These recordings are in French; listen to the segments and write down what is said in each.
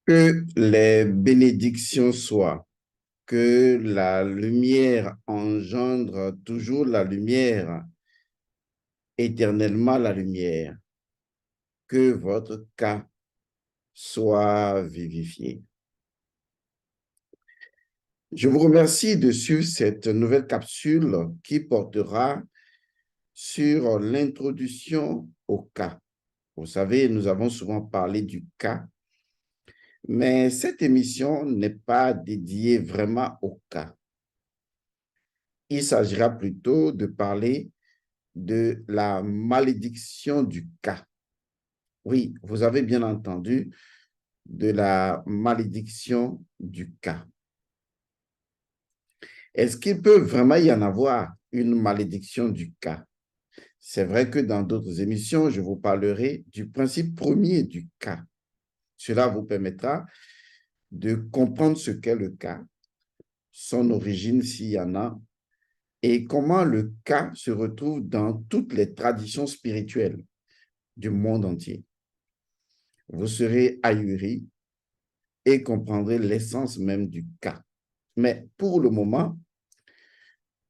Que les bénédictions soient, que la lumière engendre toujours la lumière, éternellement la lumière, que votre cas soit vivifié. Je vous remercie de suivre cette nouvelle capsule qui portera sur l'introduction au cas. Vous savez, nous avons souvent parlé du cas, mais cette émission n'est pas dédiée vraiment au cas. Il s'agira plutôt de parler de la malédiction du cas. Oui, vous avez bien entendu, de la malédiction du cas. Est-ce qu'il peut vraiment y en avoir une malédiction du cas? C'est vrai que dans d'autres émissions, je vous parlerai du principe premier du cas. Cela vous permettra de comprendre ce qu'est le cas, son origine s'il y en a, et comment le cas se retrouve dans toutes les traditions spirituelles du monde entier. Vous serez ahuri et comprendrez l'essence même du cas. Mais pour le moment,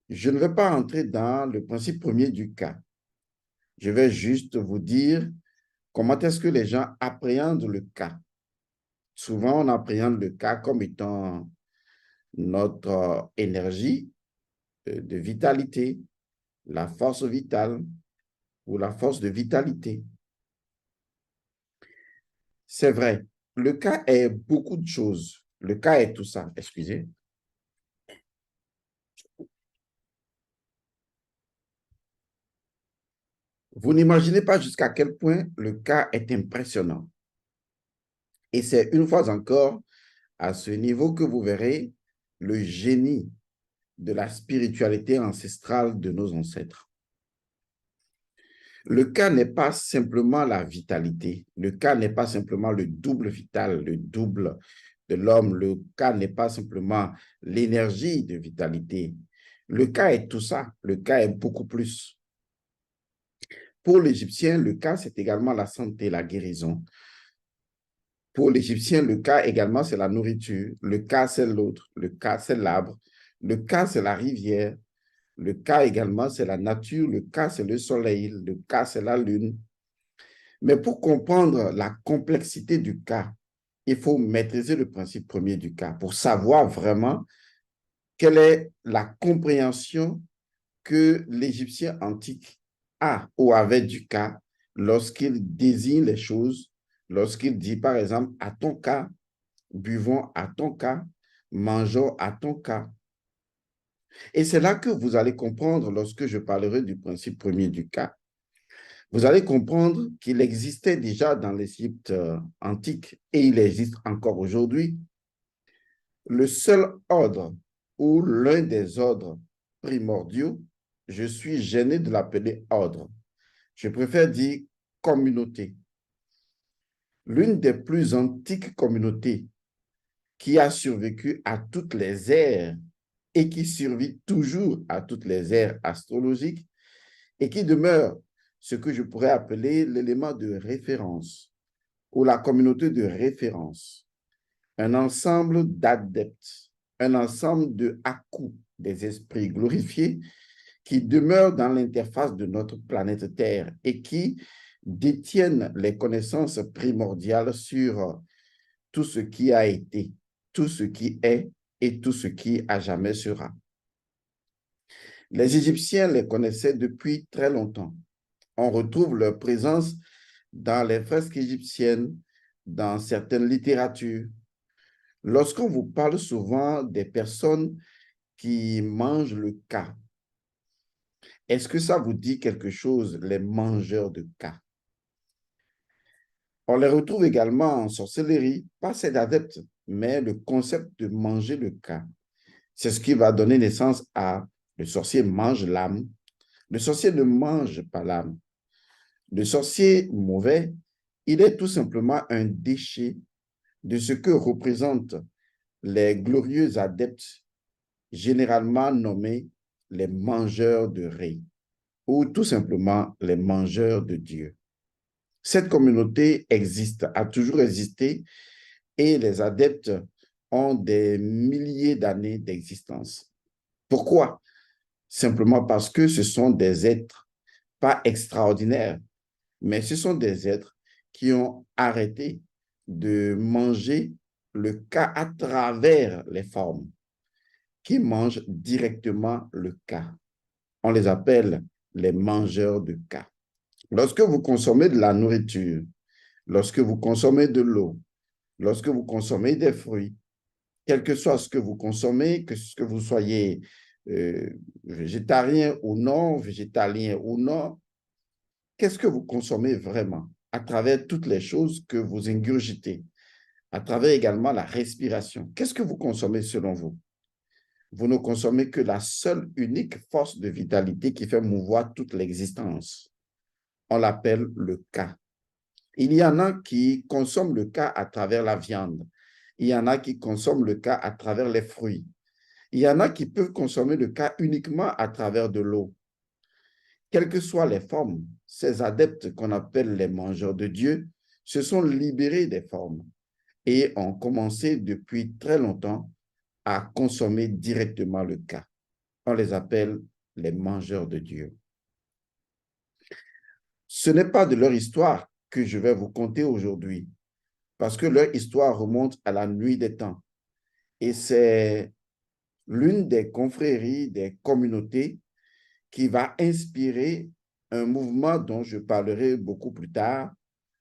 je ne vais pas entrer dans le principe premier du cas. Je vais juste vous dire comment est-ce que les gens appréhendent le cas. Souvent, on appréhende le cas comme étant notre énergie de vitalité, la force vitale ou la force de vitalité. C'est vrai, le cas est beaucoup de choses. Le cas est tout ça, excusez. Vous n'imaginez pas jusqu'à quel point le cas est impressionnant. Et c'est une fois encore à ce niveau que vous verrez le génie de la spiritualité ancestrale de nos ancêtres. Le cas n'est pas simplement la vitalité. Le cas n'est pas simplement le double vital, le double de l'homme. Le cas n'est pas simplement l'énergie de vitalité. Le cas est tout ça. Le cas est beaucoup plus. Pour l'Égyptien, le cas, c'est également la santé, la guérison. Pour l'Égyptien, le cas également, c'est la nourriture. Le cas, c'est l'autre. Le cas, c'est l'arbre. Le cas, c'est la rivière. Le cas également, c'est la nature. Le cas, c'est le soleil. Le cas, c'est la lune. Mais pour comprendre la complexité du cas, il faut maîtriser le principe premier du cas pour savoir vraiment quelle est la compréhension que l'Égyptien antique a ou avait du cas lorsqu'il désigne les choses, lorsqu'il dit par exemple à ton cas, buvons à ton cas, mangeons à ton cas. Et c'est là que vous allez comprendre lorsque je parlerai du principe premier du cas. Vous allez comprendre qu'il existait déjà dans l'Égypte antique et il existe encore aujourd'hui. Le seul ordre ou l'un des ordres primordiaux, je suis gêné de l'appeler ordre. Je préfère dire communauté. L'une des plus antiques communautés qui a survécu à toutes les ères et qui survit toujours à toutes les ères astrologiques et qui demeure ce que je pourrais appeler l'élément de référence ou la communauté de référence, un ensemble d'adeptes, un ensemble de hakou, des esprits glorifiés qui demeurent dans l'interface de notre planète Terre et qui détiennent les connaissances primordiales sur tout ce qui a été, tout ce qui est et tout ce qui à jamais sera. Les Égyptiens les connaissaient depuis très longtemps. On retrouve leur présence dans les fresques égyptiennes, dans certaines littératures. Lorsqu'on vous parle souvent des personnes qui mangent le cas, est-ce que ça vous dit quelque chose, les mangeurs de cas? On les retrouve également en sorcellerie, pas ces adeptes, mais le concept de manger le cas. C'est ce qui va donner naissance à le sorcier mange l'âme. Le sorcier ne mange pas l'âme. Le sorcier mauvais, il est tout simplement un déchet de ce que représentent les glorieux adeptes, généralement nommés les mangeurs de ré, ou tout simplement les mangeurs de Dieu. Cette communauté existe, a toujours existé, et les adeptes ont des milliers d'années d'existence. Pourquoi? Simplement parce que ce sont des êtres pas extraordinaires, mais ce sont des êtres qui ont arrêté de manger le cas à travers les formes, qui mangent directement le cas. On les appelle les mangeurs de cas. Lorsque vous consommez de la nourriture, lorsque vous consommez de l'eau, lorsque vous consommez des fruits, quel que soit ce que vous consommez, que ce que vous soyez végétarien ou non, végétalien ou non, qu'est-ce que vous consommez vraiment à travers toutes les choses que vous ingurgitez, à travers également la respiration? Qu'est-ce que vous consommez selon vous? Vous ne consommez que la seule unique force de vitalité qui fait mouvoir toute l'existence. On l'appelle le Ka. Il y en a qui consomment le Ka à travers la viande. Il y en a qui consomment le Ka à travers les fruits. Il y en a qui peuvent consommer le Ka uniquement à travers de l'eau. Quelles que soient les formes, ces adeptes qu'on appelle les mangeurs de Dieu se sont libérés des formes et ont commencé depuis très longtemps à consommer directement le Ka. On les appelle les mangeurs de Dieu. Ce n'est pas de leur histoire que je vais vous conter aujourd'hui, parce que leur histoire remonte à la nuit des temps. Et c'est l'une des confréries, des communautés qui va inspirer un mouvement dont je parlerai beaucoup plus tard,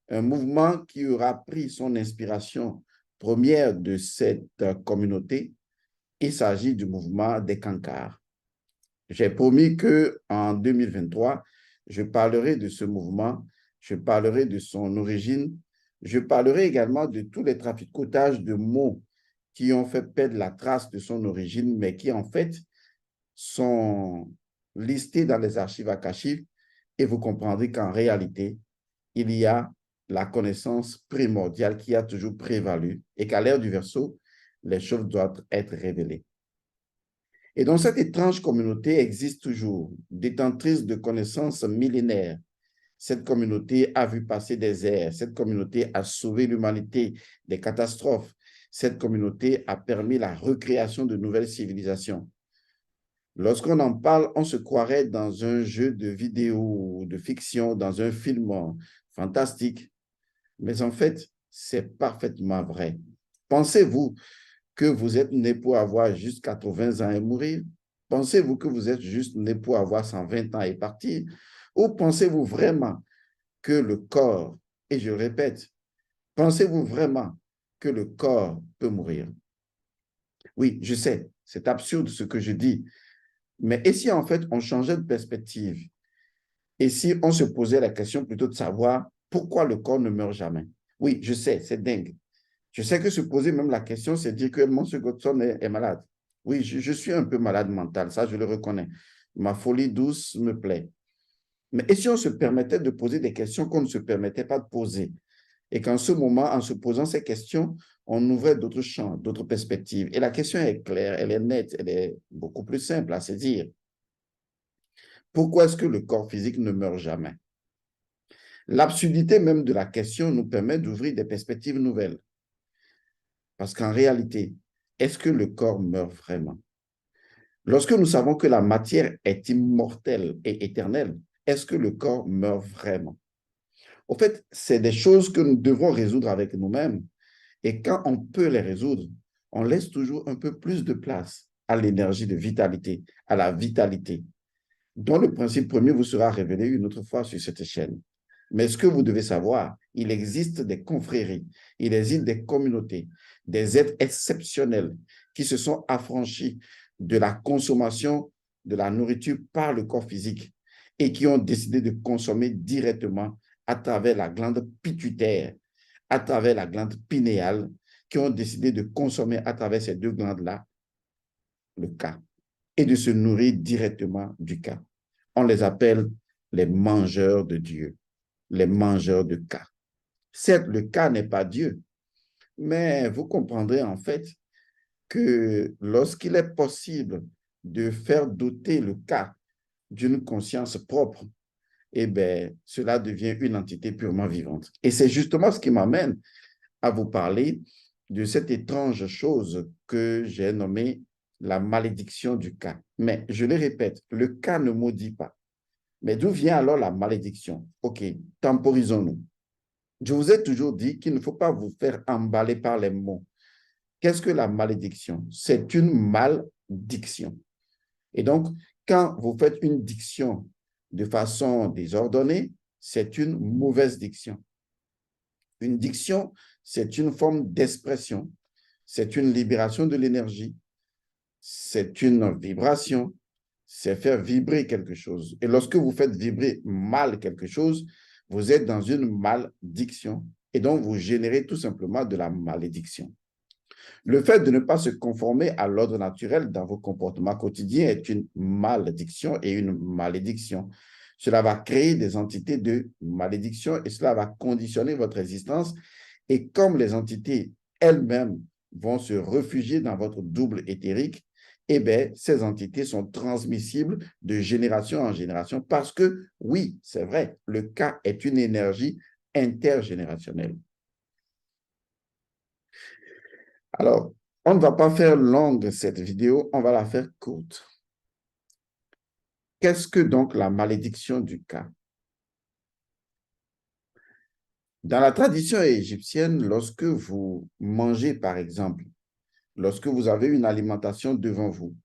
un mouvement qui aura pris son inspiration première de cette communauté. Il s'agit du mouvement des Cancars. J'ai promis qu'en 2023, je parlerai de ce mouvement, je parlerai de son origine, je parlerai également de tous les traficotages de mots qui ont fait perdre la trace de son origine, mais qui en fait sont listés dans les archives akashiques, et vous comprendrez qu'en réalité, il y a la connaissance primordiale qui a toujours prévalu et qu'à l'ère du Verseau, les choses doivent être révélées. Et donc, cette étrange communauté existe toujours, détentrice de connaissances millénaires. Cette communauté a vu passer des ères. Cette communauté a sauvé l'humanité des catastrophes. Cette communauté a permis la recréation de nouvelles civilisations. Lorsqu'on en parle, on se croirait dans un jeu de vidéo, de fiction, dans un film fantastique. Mais en fait, c'est parfaitement vrai. Pensez-vous que vous êtes né pour avoir juste 80 ans et mourir? Pensez-vous que vous êtes juste né pour avoir 120 ans et partir? Ou pensez-vous vraiment que le corps, et je répète, pensez-vous vraiment que le corps peut mourir? Oui, je sais, c'est absurde ce que je dis, mais et si en fait on changeait de perspective? Et si on se posait la question plutôt de savoir pourquoi le corps ne meurt jamais? Oui, je sais, c'est dingue. Je sais que se poser même la question, c'est dire que Monsieur Godson est malade. Oui, je suis un peu malade mental, ça je le reconnais. Ma folie douce me plaît. Mais et si on se permettait de poser des questions qu'on ne se permettait pas de poser? Et qu'en ce moment, en se posant ces questions, on ouvrait d'autres champs, d'autres perspectives. Et la question est claire, elle est nette, elle est beaucoup plus simple à saisir. Pourquoi est-ce que le corps physique ne meurt jamais? L'absurdité même de la question nous permet d'ouvrir des perspectives nouvelles. Parce qu'en réalité, est-ce que le corps meurt vraiment? Lorsque nous savons que la matière est immortelle et éternelle, est-ce que le corps meurt vraiment? Au fait, c'est des choses que nous devons résoudre avec nous-mêmes. Et quand on peut les résoudre, on laisse toujours un peu plus de place à l'énergie de vitalité, à la vitalité, dont le principe premier vous sera révélé une autre fois sur cette chaîne. Mais ce que vous devez savoir, il existe des confréries, il existe des communautés, des êtres exceptionnels qui se sont affranchis de la consommation de la nourriture par le corps physique et qui ont décidé de consommer directement à travers la glande pituitaire, à travers la glande pinéale, qui ont décidé de consommer à travers ces deux glandes-là le Ka et de se nourrir directement du Ka. On les appelle les mangeurs de Dieu, les mangeurs de Ka. Certes, le Ka n'est pas Dieu, mais vous comprendrez en fait que lorsqu'il est possible de faire doter le Ka d'une conscience propre, eh bien, cela devient une entité purement vivante. Et c'est justement ce qui m'amène à vous parler de cette étrange chose que j'ai nommée la malédiction du cas. Mais je le répète, le cas ne maudit pas. Mais d'où vient alors la malédiction? OK, temporisons-nous. Je vous ai toujours dit qu'il ne faut pas vous faire emballer par les mots. Qu'est-ce que la malédiction? C'est une maldiction. Et donc, quand vous faites une diction de façon désordonnée, c'est une mauvaise diction. Une diction, c'est une forme d'expression, c'est une libération de l'énergie, c'est une vibration, c'est faire vibrer quelque chose. Et lorsque vous faites vibrer mal quelque chose, vous êtes dans une malédiction et donc vous générez tout simplement de la malédiction. Le fait de ne pas se conformer à l'ordre naturel dans vos comportements quotidiens est une malédiction et une malédiction. Cela va créer des entités de malédiction et cela va conditionner votre existence. Et comme les entités elles-mêmes vont se réfugier dans votre double éthérique, eh bien, ces entités sont transmissibles de génération en génération parce que, oui, c'est vrai, le cas est une énergie intergénérationnelle. Alors, on ne va pas faire longue cette vidéo, on va la faire courte. Qu'est-ce que donc la malédiction du cas? Dans la tradition égyptienne, lorsque vous mangez, par exemple, lorsque vous avez une alimentation devant vous,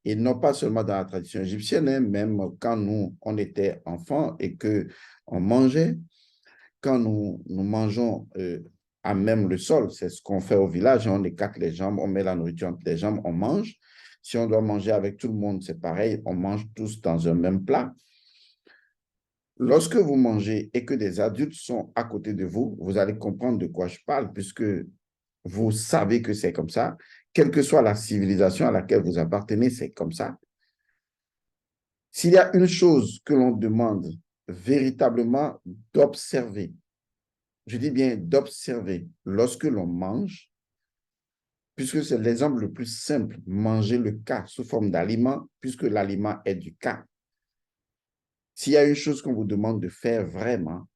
et non pas seulement dans la tradition égyptienne, hein, même quand nous, on était enfants et qu'on mangeait, quand nous mangeons à même le sol, c'est ce qu'on fait au village, on écarte les jambes, on met la nourriture entre les jambes, on mange. Si on doit manger avec tout le monde, c'est pareil, on mange tous dans un même plat. Lorsque vous mangez et que des adultes sont à côté de vous, vous allez comprendre de quoi je parle, puisque vous savez que c'est comme ça. Quelle que soit la civilisation à laquelle vous appartenez, c'est comme ça. S'il y a une chose que l'on demande véritablement d'observer, je dis bien d'observer lorsque l'on mange, puisque c'est l'exemple le plus simple, manger le cas sous forme d'aliment, puisque l'aliment est du cas. S'il y a une chose qu'on vous demande de faire vraiment,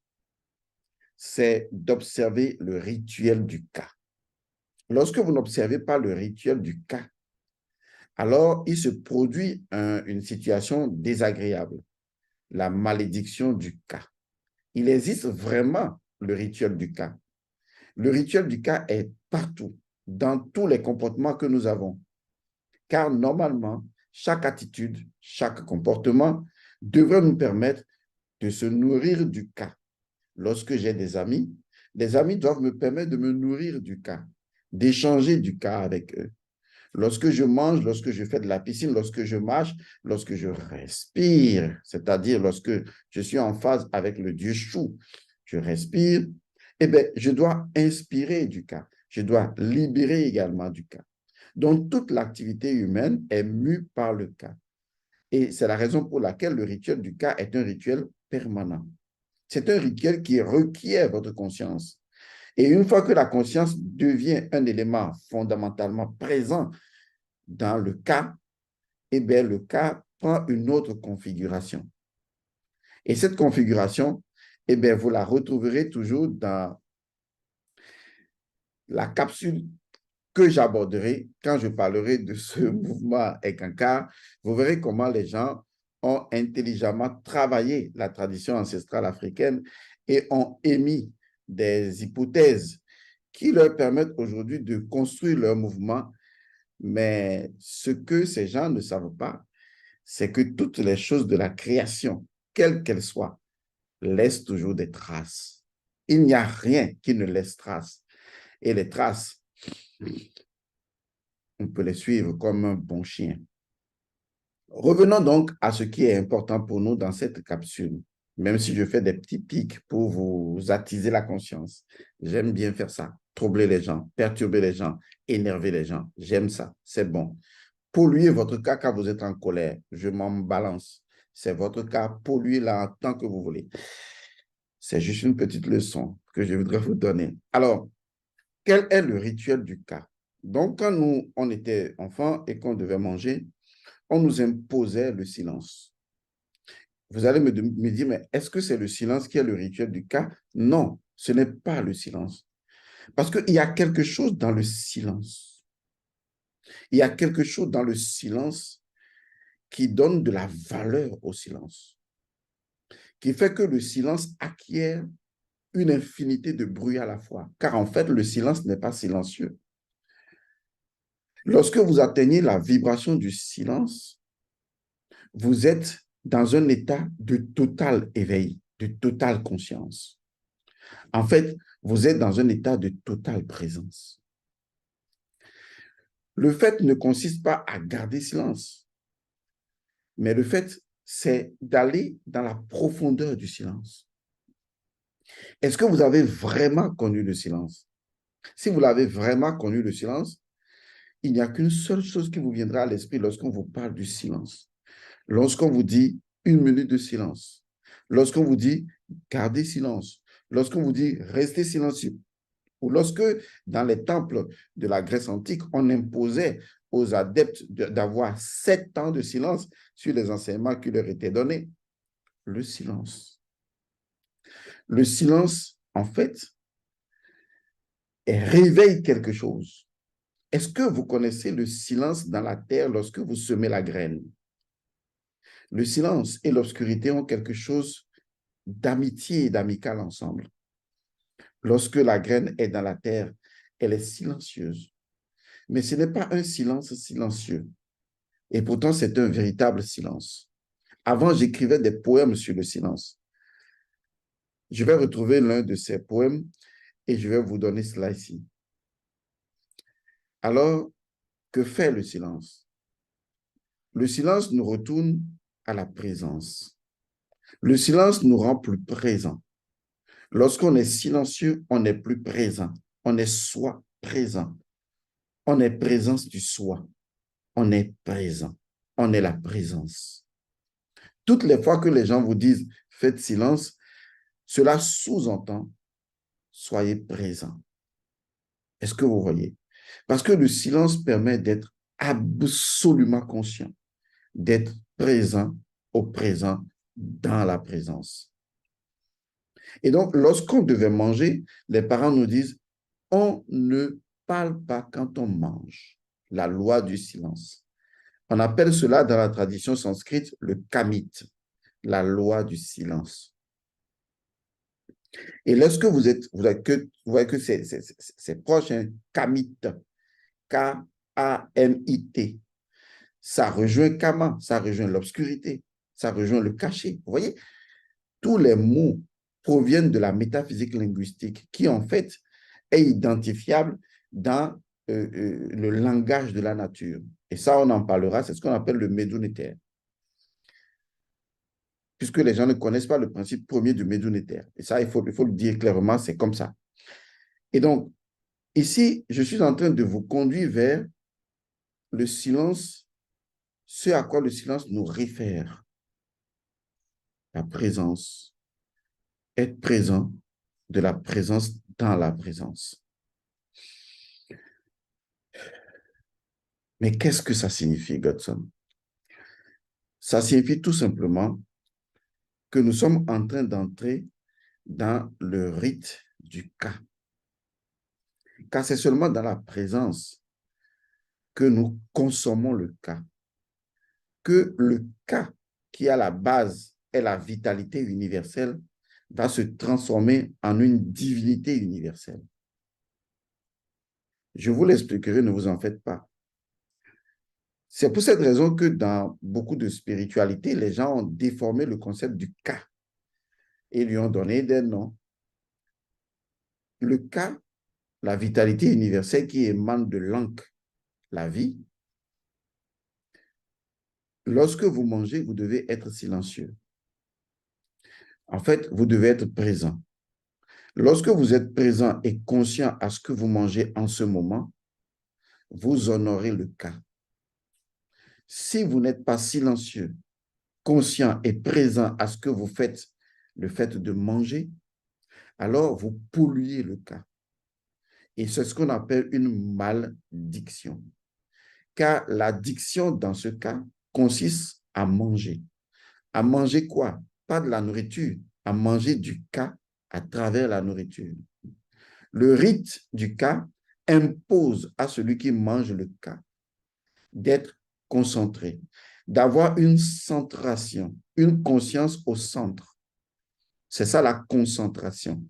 c'est d'observer le rituel du cas. Lorsque vous n'observez pas le rituel du cas, alors il se produit une situation désagréable, la malédiction du cas. Il existe vraiment le rituel du cas. Le rituel du cas est partout, dans tous les comportements que nous avons. Car normalement, chaque attitude, chaque comportement devrait nous permettre de se nourrir du cas. Lorsque j'ai des amis doivent me permettre de me nourrir du cas, d'échanger du cas avec eux. Lorsque je mange, lorsque je fais de la piscine, lorsque je marche, lorsque je respire, c'est-à-dire lorsque je suis en phase avec le Dieu chou, je respire, eh bien, je dois inspirer du cas. Je dois libérer également du cas. Donc, toute l'activité humaine est mue par le cas. Et c'est la raison pour laquelle le rituel du cas est un rituel permanent. C'est un rituel qui requiert votre conscience. Et une fois que la conscience devient un élément fondamentalement présent dans le cas, eh bien, le cas prend une autre configuration. Et cette configuration, eh bien, vous la retrouverez toujours dans la capsule que j'aborderai quand je parlerai de ce mouvement Ekankar. Vous verrez comment les gens ont intelligemment travaillé la tradition ancestrale africaine et ont émis des hypothèses qui leur permettent aujourd'hui de construire leur mouvement. Mais ce que ces gens ne savent pas, c'est que toutes les choses de la création, quelles qu'elles soient, laissent toujours des traces. Il n'y a rien qui ne laisse trace. Et les traces, on peut les suivre comme un bon chien. Revenons donc à ce qui est important pour nous dans cette capsule, même si je fais des petits pics pour vous attiser la conscience. J'aime bien faire ça, troubler les gens, perturber les gens, énerver les gens. J'aime ça, c'est bon. Polluez votre cas quand vous êtes en colère. Je m'en balance. C'est votre cas, polluez-la tant que vous voulez. C'est juste une petite leçon que je voudrais vous donner. Alors, quel est le rituel du cas? Donc, quand nous, on était enfants et qu'on devait manger, on nous imposait le silence. Vous allez me dire, mais est-ce que c'est le silence qui est le rituel du cas? Non, ce n'est pas le silence. Parce qu'il y a quelque chose dans le silence. Il y a quelque chose dans le silence qui donne de la valeur au silence, qui fait que le silence acquiert une infinité de bruit à la fois. Car en fait, le silence n'est pas silencieux. Lorsque vous atteignez la vibration du silence, vous êtes dans un état de total éveil, de totale conscience. En fait, vous êtes dans un état de totale présence. Le fait ne consiste pas à garder silence, mais le fait, c'est d'aller dans la profondeur du silence. Est-ce que vous avez vraiment connu le silence? Si vous l'avez vraiment connu le silence, il n'y a qu'une seule chose qui vous viendra à l'esprit lorsqu'on vous parle du silence. Lorsqu'on vous dit 1 minute de silence, lorsqu'on vous dit gardez silence, lorsqu'on vous dit restez silencieux, ou lorsque dans les temples de la Grèce antique, on imposait aux adeptes d'avoir 7 ans de silence sur les enseignements qui leur étaient donnés. Le silence. Le silence, en fait, réveille quelque chose. Est-ce que vous connaissez le silence dans la terre lorsque vous semez la graine? Le silence et l'obscurité ont quelque chose d'amitié et d'amical ensemble. Lorsque la graine est dans la terre, elle est silencieuse. Mais ce n'est pas un silence silencieux. Et pourtant, c'est un véritable silence. Avant, j'écrivais des poèmes sur le silence. Je vais retrouver l'un de ces poèmes et je vais vous donner cela ici. Alors, que fait le silence? Le silence nous retourne à la présence. Le silence nous rend plus présents. Lorsqu'on est silencieux, on est plus présent. On est soi présent. On est présence du soi. On est présent. On est la présence. Toutes les fois que les gens vous disent « faites silence », cela sous-entend « soyez présent ». Est-ce que vous voyez? Parce que le silence permet d'être absolument conscient, d'être présent au présent, dans la présence. Et donc, lorsqu'on devait manger, les parents nous disent « on ne parle pas quand on mange ». La loi du silence. On appelle cela dans la tradition sanskrite le kamit, la loi du silence. Et lorsque vous voyez que c'est proche, hein, kamit, K-A-M-I-T, ça rejoint kama, ça rejoint l'obscurité, ça rejoint le cachet. Vous voyez, tous les mots proviennent de la métaphysique linguistique qui, en fait, est identifiable dans le langage de la nature. Et ça, on en parlera, c'est ce qu'on appelle le médounétaire. Puisque les gens ne connaissent pas le principe premier du médounétaire. Et ça, il faut le dire clairement, c'est comme ça. Et donc, ici, je suis en train de vous conduire vers le silence, ce à quoi le silence nous réfère. La présence, être présent, de la présence dans la présence. Mais qu'est-ce que ça signifie, Godson? Ça signifie tout simplement que nous sommes en train d'entrer dans le rite du cas. Car c'est seulement dans la présence que nous consommons le cas. Que le cas qui à la base est la vitalité universelle va se transformer en une divinité universelle. Je vous l'expliquerai, ne vous en faites pas. C'est pour cette raison que dans beaucoup de spiritualités, les gens ont déformé le concept du cas et lui ont donné des noms. Le cas, la vitalité universelle qui émane de l'Ankh, la vie, lorsque vous mangez, vous devez être silencieux. En fait, vous devez être présent. Lorsque vous êtes présent et conscient à ce que vous mangez en ce moment, vous honorez le cas. Si vous n'êtes pas silencieux, conscient et présent à ce que vous faites, le fait de manger, alors vous polluez le cas. Et c'est ce qu'on appelle une maldiction. Car l'addiction, dans ce cas, consiste à manger. À manger quoi? Pas de la nourriture, à manger du cas à travers la nourriture. Le rite du cas impose à celui qui mange le cas d'être concentré, d'avoir une centration, une conscience au centre. C'est ça la concentration.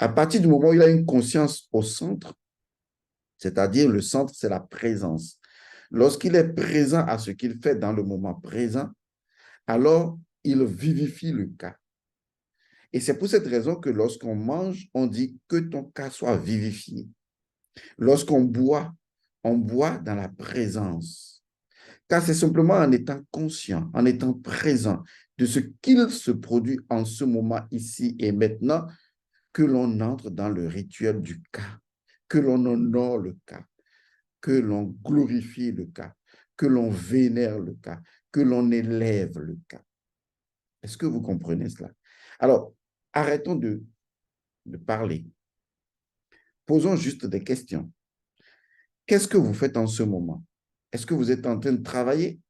À partir du moment où il a une conscience au centre, c'est-à-dire le centre, c'est la présence. Lorsqu'il est présent à ce qu'il fait dans le moment présent, alors il vivifie le cas. Et c'est pour cette raison que lorsqu'on mange, on dit que ton cas soit vivifié. Lorsqu'on boit, on boit dans la présence. Car c'est simplement en étant conscient, en étant présent de ce qu'il se produit en ce moment, ici et maintenant, que l'on entre dans le rituel du cas, que l'on honore le cas, que l'on glorifie le cas, que l'on vénère le cas, que l'on élève le cas. Est-ce que vous comprenez cela? Alors, arrêtons de parler. Posons juste des questions. Qu'est-ce que vous faites en ce moment? Est-ce que vous êtes en train de travailler?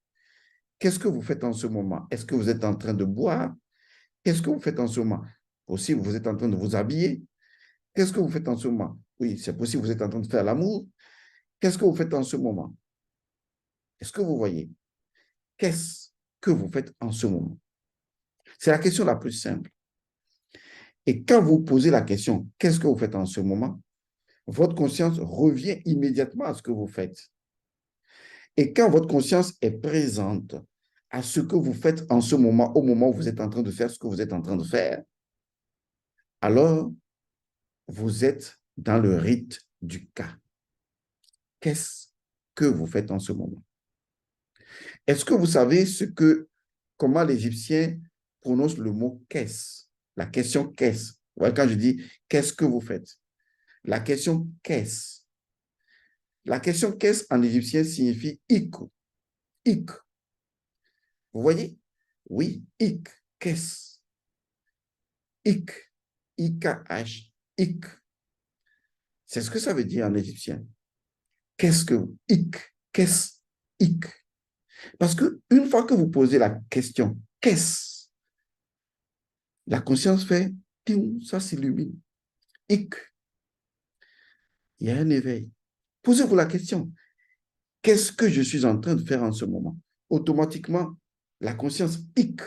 Qu'est-ce que vous faites en ce moment? Est-ce que vous êtes en train de boire? Qu'est-ce que vous faites en ce moment? Possible, vous êtes en train de vous habiller? Qu'est-ce que vous faites en ce moment? Oui, c'est possible, vous êtes en train de faire l'amour. Qu'est-ce que vous faites en ce moment? Est-ce que vous voyez? Qu'est-ce que vous faites en ce moment? C'est la question la plus simple. Et quand vous posez la question, qu'est-ce que vous faites en ce moment? Votre conscience revient immédiatement à ce que vous faites. Et quand votre conscience est présente à ce que vous faites en ce moment, au moment où vous êtes en train de faire ce que vous êtes en train de faire, alors vous êtes dans le rite du cas. Qu'est-ce que vous faites en ce moment? Est-ce que vous savez comment l'Égyptien prononce le mot qu'est-ce? La question qu'est-ce? Quand je dis qu'est-ce que vous faites? La question qu'est-ce? La question qu'est-ce en égyptien signifie ik. Ik. Vous voyez? Oui, ik. Qu'est-ce? Ik. I-K-H. Ik. C'est ce que ça veut dire en égyptien. Qu'est-ce que ik? Qu'est-ce? Ik. Parce que une fois que vous posez la question qu'est-ce? La conscience fait ça s'illumine. Ik. Il y a un éveil. Posez-vous la question. Qu'est-ce que je suis en train de faire en ce moment? Automatiquement, la conscience ik.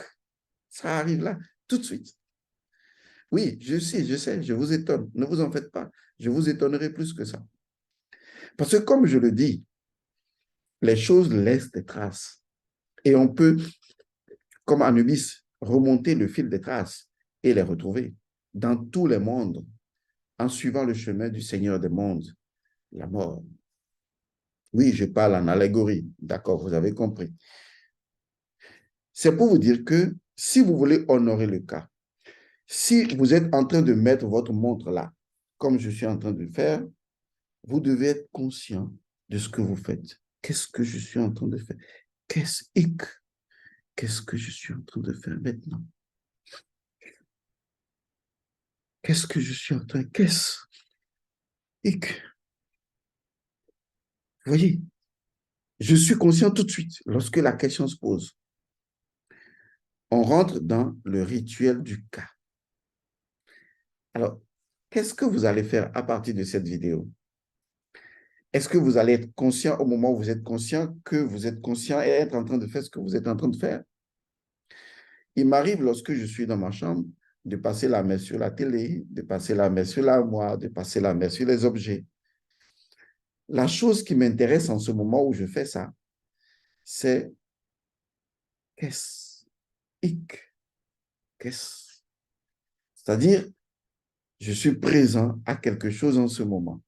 Ça arrive là, tout de suite. Oui, je sais, je vous étonne. Ne vous en faites pas. Je vous étonnerai plus que ça. Parce que comme je le dis, les choses laissent des traces. Et on peut, comme Anubis, remonter le fil des traces et les retrouver dans tous les mondes en suivant le chemin du Seigneur des mondes, la mort. Oui, je parle en allégorie. D'accord, vous avez compris. C'est pour vous dire que si vous voulez honorer le cas, si vous êtes en train de mettre votre montre là, comme je suis en train de le faire, vous devez être conscient de ce que vous faites. Qu'est-ce que je suis en train de faire? Qu'est-ce que je suis en train de faire maintenant? Qu'est-ce que je suis en train de faire? Vous voyez, je suis conscient tout de suite lorsque la question se pose. On rentre dans le rituel du cas. Alors, qu'est-ce que vous allez faire à partir de cette vidéo? Est-ce que vous allez être conscient au moment où vous êtes conscient que vous êtes conscient et être en train de faire ce que vous êtes en train de faire? Il m'arrive lorsque je suis dans ma chambre de passer la main sur la télé, de passer la main sur l'armoire, de passer la main sur les objets. La chose qui m'intéresse en ce moment où je fais ça, c'est qu'est-ce? Qu'est-ce? C'est-à-dire, je suis présent à quelque chose en ce moment.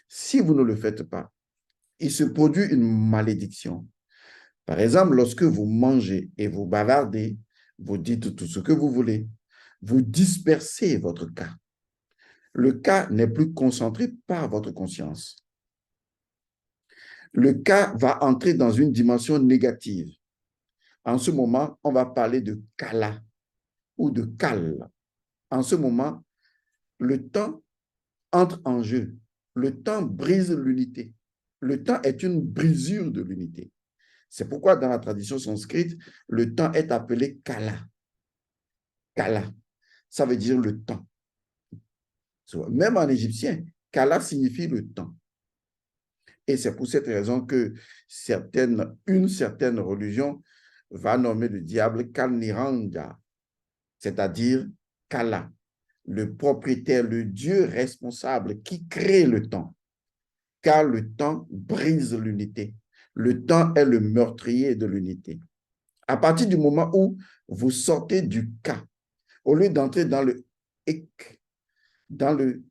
Si vous ne le faites pas, il se produit une malédiction. Par exemple, lorsque vous mangez et vous bavardez, vous dites tout ce que vous voulez, vous dispersez votre cas. Le cas n'est plus concentré par votre conscience. Le cas va entrer dans une dimension négative. En ce moment, on va parler de kala ou de kal. En ce moment, le temps entre en jeu. Le temps brise l'unité. Le temps est une brisure de l'unité. C'est pourquoi dans la tradition sanskrite, le temps est appelé kala. Kala, ça veut dire le temps. Même en égyptien, Kala signifie le temps. Et c'est pour cette raison que une certaine religion va nommer le diable Kalniranga, c'est-à-dire Kala, le propriétaire, le Dieu responsable qui crée le temps. Car le temps brise l'unité. Le temps est le meurtrier de l'unité. À partir du moment où vous sortez du cas, au lieu d'entrer dans le ek, dans le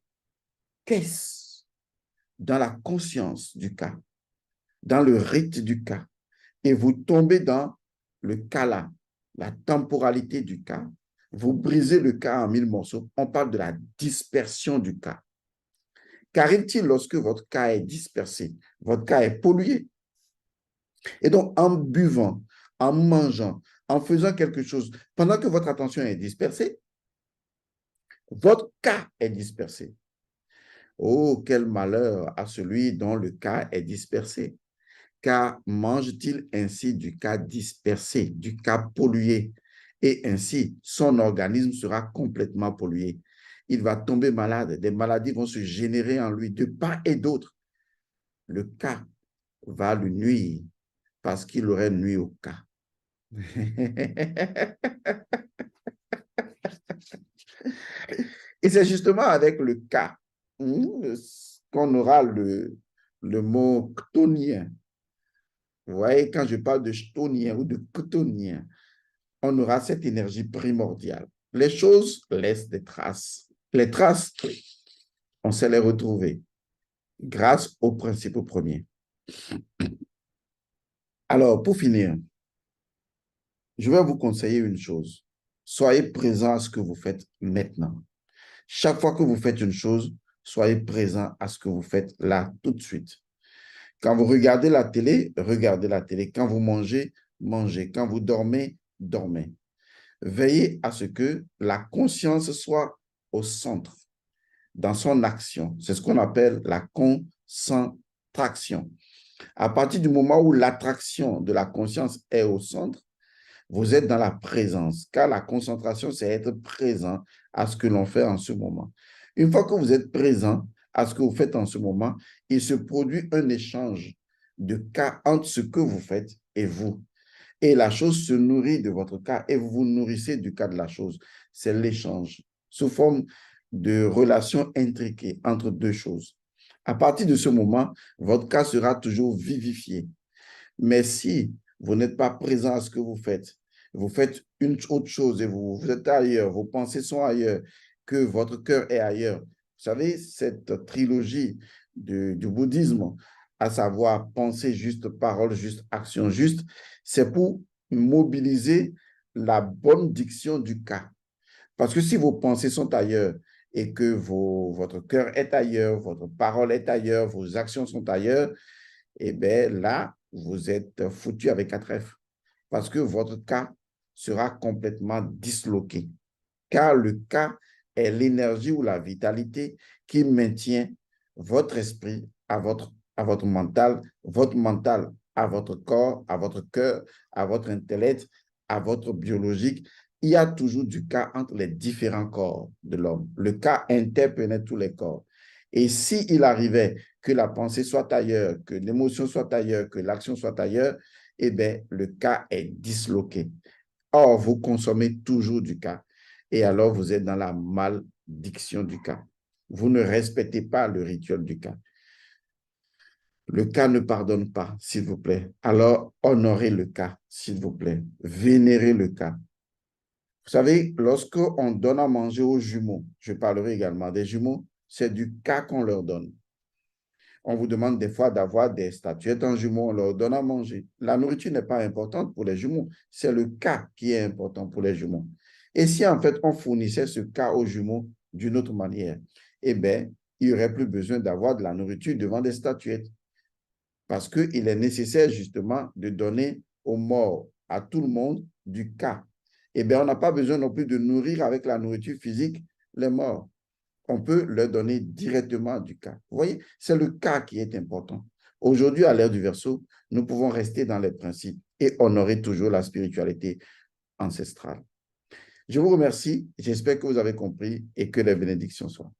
qu'est-ce, dans la conscience du cas, dans le rite du cas, et vous tombez dans le kala, la temporalité du cas, vous brisez le cas en 1000 morceaux. On parle de la dispersion du cas. Qu'arrive-t-il lorsque votre cas est dispersé? Votre cas est pollué. Et donc, en buvant, en mangeant, en faisant quelque chose, pendant que votre attention est dispersée, votre cas est dispersé. Oh, quel malheur à celui dont le cas est dispersé. Car mange-t-il ainsi du cas dispersé, du cas pollué, et ainsi son organisme sera complètement pollué. Il va tomber malade, des maladies vont se générer en lui de part et d'autre. Le cas va lui nuire parce qu'il aurait nuit au cas. Et c'est justement avec le cas qu'on aura le mot chtonien. Vous voyez, quand je parle de chtonien ou de chtonien, on aura cette énergie primordiale. Les choses laissent des traces. Les traces, on sait les retrouver grâce au principe premier. Alors, pour finir, je vais vous conseiller une chose. Soyez présent à ce que vous faites maintenant. Chaque fois que vous faites une chose, soyez présent à ce que vous faites là, tout de suite. Quand vous regardez la télé, regardez la télé. Quand vous mangez, mangez. Quand vous dormez, dormez. Veillez à ce que la conscience soit au centre dans son action. C'est ce qu'on appelle la concentration. À partir du moment où l'attraction de la conscience est au centre, vous êtes dans la présence, car la concentration, c'est être présent à ce que l'on fait en ce moment. Une fois que vous êtes présent à ce que vous faites en ce moment, il se produit un échange de cas entre ce que vous faites et vous. Et la chose se nourrit de votre cas et vous vous nourrissez du cas de la chose. C'est l'échange sous forme de relation intriquée entre deux choses. À partir de ce moment, votre cas sera toujours vivifié. Mais si vous n'êtes pas présent à ce que vous faites une autre chose et vous êtes ailleurs, vos pensées sont ailleurs, que votre cœur est ailleurs. Vous savez, cette trilogie du bouddhisme, à savoir pensée juste, parole juste, action juste, c'est pour mobiliser la bonne diction du cas. Parce que si vos pensées sont ailleurs et que votre cœur est ailleurs, votre parole est ailleurs, vos actions sont ailleurs, eh bien là, vous êtes foutu avec 4F parce que votre cas sera complètement disloqué. Car le cas est l'énergie ou la vitalité qui maintient votre esprit à votre mental à votre corps, à votre cœur, à votre intellect, à votre biologique. Il y a toujours du cas entre les différents corps de l'homme. Le cas interpénètre tous les corps. Et s'il arrivait que la pensée soit ailleurs, que l'émotion soit ailleurs, que l'action soit ailleurs, eh bien, le cas est disloqué. Or, vous consommez toujours du cas. Et alors, vous êtes dans la malédiction du cas. Vous ne respectez pas le rituel du cas. Le cas ne pardonne pas, s'il vous plaît. Alors, honorez le cas, s'il vous plaît. Vénérez le cas. Vous savez, lorsqu'on donne à manger aux jumeaux, je parlerai également des jumeaux, c'est du cas qu'on leur donne. On vous demande des fois d'avoir des statuettes en jumeaux, on leur donne à manger. La nourriture n'est pas importante pour les jumeaux, c'est le cas qui est important pour les jumeaux. Et si en fait on fournissait ce cas aux jumeaux d'une autre manière, eh bien, il n'y aurait plus besoin d'avoir de la nourriture devant des statuettes. Parce qu'il est nécessaire justement de donner aux morts, à tout le monde, du cas. Eh bien, on n'a pas besoin non plus de nourrir avec la nourriture physique les morts. On peut leur donner directement du cas. Vous voyez, c'est le cas qui est important. Aujourd'hui, à l'ère du Verseau, nous pouvons rester dans les principes et honorer toujours la spiritualité ancestrale. Je vous remercie. J'espère que vous avez compris et que les bénédictions soient.